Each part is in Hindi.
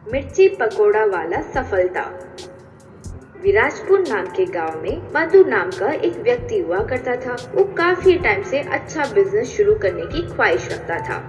मिर्ची पकोड़ा वाला सफल था। विराजपुर नाम के गांव में मधु नाम का एक व्यक्ति हुआ करता था। वो काफी टाइम से अच्छा बिजनेस शुरू करने की ख्वाहिश रखता था।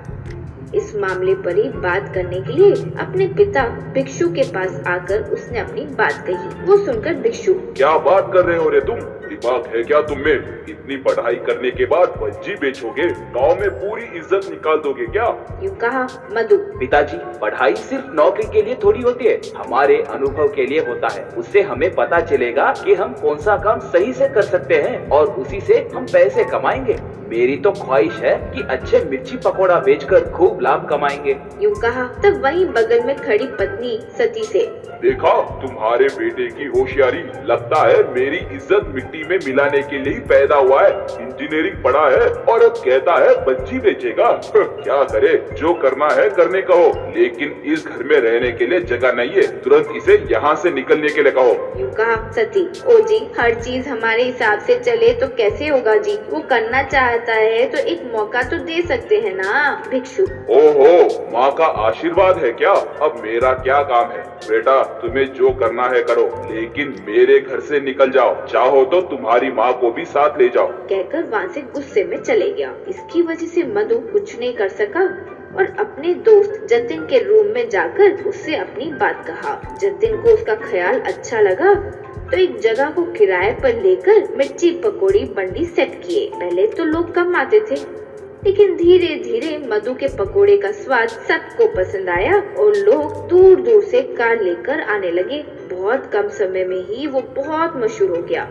इस मामले पर ही बात करने के लिए अपने पिता भिक्षु के पास आकर उसने अपनी बात कही। वो सुनकर भिक्षु, क्या बात कर रहे हो रे तुम? दिमाग है क्या तुम में? इतनी पढ़ाई करने के बाद भज्जी बेचोगे? गांव में पूरी इज्जत निकाल दोगे क्या? यूँ कहा मधु। पिताजी, पढ़ाई सिर्फ नौकरी के लिए थोड़ी होती है, हमारे अनुभव के लिए होता है। उससे हमें पता चलेगा कि हम कौन सा काम सही से कर सकते हैं और उसी से हम पैसे कमाएंगे। मेरी तो ख्वाहिश है कि अच्छे मिर्ची पकोड़ा बेचकर खूब लाभ कमाएंगे। यूँ कहा तब वहीं बगल में खड़ी पत्नी सती से, देखा तुम्हारे बेटे की होशियारी। लगता है मेरी इज्जत मिट्टी में मिलाने के लिए ही पैदा हुआ है। इंजीनियरिंग पढ़ा है और अब कहता है भज्जी बेचेगा। क्या करे, जो करना है करने कहो, लेकिन इस घर में रहने के लिए जगह नहीं है। तुरंत इसे यहाँ से निकलने के लिए कहो। यूँ कहा सती, ओ जी, हर चीज हमारे हिसाब से चले तो कैसे होगा जी? वो करना चाहता है तो एक मौका तो दे सकते हैं ना। भिक्षु, ओहो, माँ का आशीर्वाद है क्या? अब मेरा क्या काम है? बेटा तुम्हें जो करना है करो, लेकिन मेरे घर से निकल जाओ। चाहो तो तुम्हारी माँ को भी साथ ले जाओ। कहकर वहाँ से गुस्से में चले गया। इसकी वजह से मधु कुछ नहीं कर सका और अपने दोस्त जतिन के रूम में जाकर उससे अपनी बात कहा। जतिन को उसका ख्याल अच्छा लगा तो एक जगह को किराए पर लेकर मिर्ची पकोड़ी बंडी सेट किए। पहले तो लोग कम आते थे, लेकिन धीरे धीरे मधु के पकोड़े का स्वाद सबको पसंद आया और लोग दूर दूर से कार लेकर आने लगे। बहुत कम समय में ही वो बहुत मशहूर हो गया।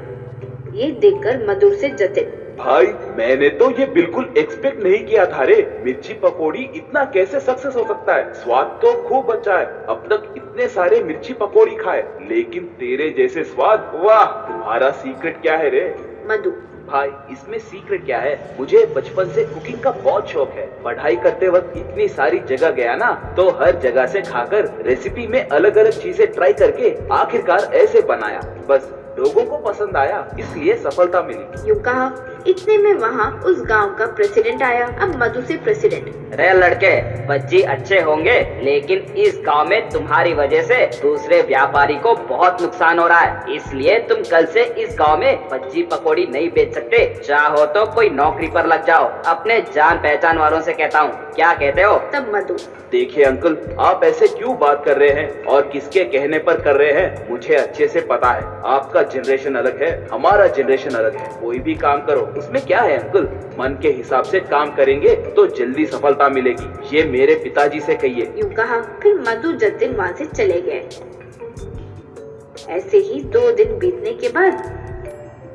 ये देखकर मधु से जतिन, भाई, मैंने तो ये बिल्कुल एक्सपेक्ट नहीं किया था रे। मिर्ची पकोड़ी इतना कैसे सक्सेस हो सकता है? स्वाद तो खूब अच्छा है। अब तक इतने सारे मिर्ची पकोड़ी खाए, लेकिन तेरे जैसे स्वाद, वाह! तुम्हारा सीक्रेट क्या है रे? मधु, भाई, इसमें सीक्रेट क्या है? मुझे बचपन से कुकिंग का बहुत शौक है। पढ़ाई करते वक्त इतनी सारी जगह गया ना, तो हर जगह से खाकर रेसिपी में अलग अलग चीजें ट्राई करके आखिरकार ऐसे बनाया। बस लोगों को पसंद आया, इसलिए सफलता मिली। यूँ कहा इतने में वहाँ उस गांव का प्रेसिडेंट आया। अब मधु से प्रेसिडेंट, अरे लड़के, भज्जी अच्छे होंगे, लेकिन इस गांव में तुम्हारी वजह से दूसरे व्यापारी को बहुत नुकसान हो रहा है। इसलिए तुम कल से इस गांव में भज्जी पकोड़ी नहीं बेच सकते। चाहो तो कोई नौकरी पर लग जाओ। अपने जान पहचान वालों से कहता हूँ, क्या कहते हो? तब मधु, देखिए अंकल, आप ऐसे क्यों बात कर रहे हैं और किसके कहने पर कर रहे हैं? मुझे अच्छे से पता है, आपका जनरेशन अलग है, हमारा जनरेशन अलग है। कोई भी काम करो, उसमें क्या है अंकल? मन के हिसाब से काम करेंगे तो जल्दी सफलता मिलेगी। ये मेरे पिताजी से कहिए। यूँ कहा फिर मधु जतिन वहाँ से चले गए। ऐसे ही 2 दिन बीतने के बाद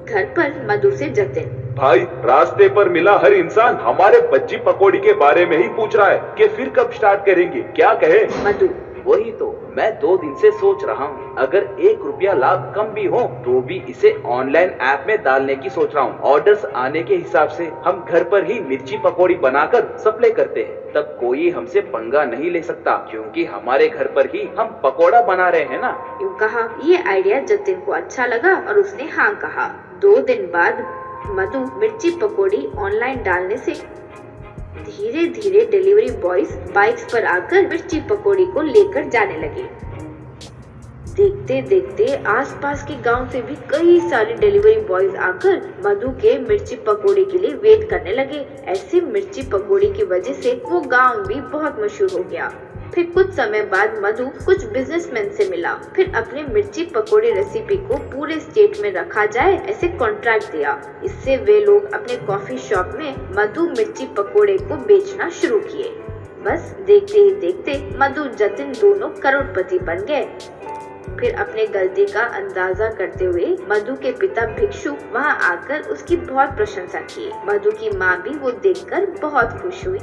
घर पर मधु से जतिन, भाई, रास्ते पर मिला हर इंसान हमारे भज्जी पकोड़ी के बारे में ही पूछ रहा है कि फिर कब स्टार्ट करेंगे, क्या कहे? मधु, वही तो मैं 2 दिन से सोच रहा हूँ। अगर 1 रुपया लाभ कम भी हो तो भी इसे ऑनलाइन ऐप में डालने की सोच रहा हूँ। ऑर्डर्स आने के हिसाब से हम घर पर ही मिर्ची पकोड़ी बनाकर सप्लाई करते हैं। तब कोई हमसे पंगा नहीं ले सकता, क्योंकि हमारे घर पर ही हम पकोड़ा बना रहे हैं ना। यूँ कहा ये आइडिया जतिन को अच्छा लगा और उसने हाँ कहा। 2 दिन बाद मधु मिर्ची पकोड़ी ऑनलाइन डालने से धीरे धीरे डिलीवरी बॉयज बाइक्स पर आकर मिर्ची पकोड़ी को लेकर जाने लगे। देखते देखते आसपास के गांव से भी कई सारे डिलीवरी बॉयज आकर मधु के मिर्ची पकोड़ी के लिए वेट करने लगे। ऐसे मिर्ची पकोड़ी की वजह से वो गांव भी बहुत मशहूर हो गया। फिर कुछ समय बाद मधु कुछ बिजनेसमैन से मिला। फिर अपने मिर्ची पकोड़ी रेसिपी को पूरे स्टेट में रखा जाए ऐसे कॉन्ट्रैक्ट दिया। इससे वे लोग अपने कॉफी शॉप में मधु मिर्ची पकोड़े को बेचना शुरू किए। बस देखते ही देखते मधु जतिन दोनों करोड़पति बन गए। फिर अपने गलती का अंदाजा करते हुए मधु के पिता भिक्षु वहाँ आकर उसकी बहुत प्रशंसा की। मधु की माँ भी वो देखकर बहुत खुश हुई।